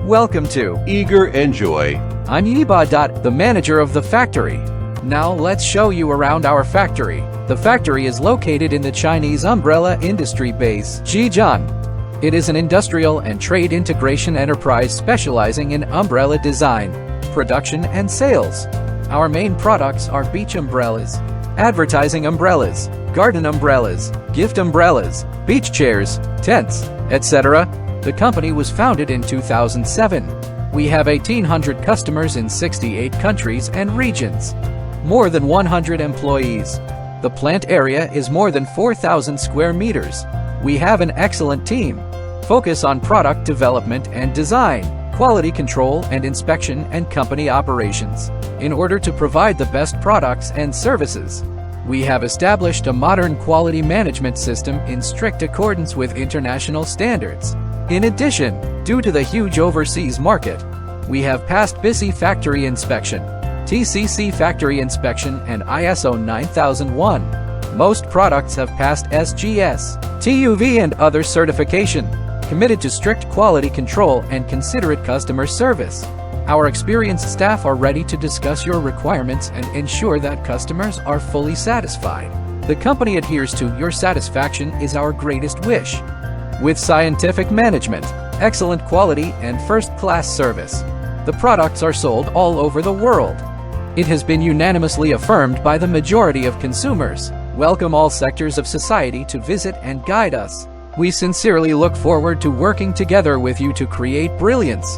Welcome to IgerEnjoy. I'm Yiba. The manager of the factory. Now let's show you around our factory. The factory is located in the Chinese umbrella industry base, Zhejiang. It is an industrial and trade integration enterprise specializing in umbrella design, production and sales. Our main products are beach umbrellas, advertising umbrellas, garden umbrellas, gift umbrellas, beach chairs, tents, etc. The company was founded in 2007. We have 1,800 customers in 68 countries and regions. More than 100 employees. The plant area is more than 4,000 square meters. We have an excellent team. Focus on product development and design, quality control and inspection and company operations, in order to provide the best products and services. We have established a modern quality management system in strict accordance with international standards. In addition, due to the huge overseas market, we have passed BISI factory inspection, TCC factory inspection and ISO 9001. Most products have passed SGS, TUV and other certification. Committed to strict quality control and considerate customer service. Our experienced staff are ready to discuss your requirements and ensure that customers are fully satisfied. The company adheres to your satisfaction is our greatest wish. With scientific management, excellent quality and first-class service, the products are sold all over the world. It has been unanimously affirmed by the majority of consumers. Welcome all sectors of society to visit and guide us. We sincerely look forward to working together with you to create brilliance.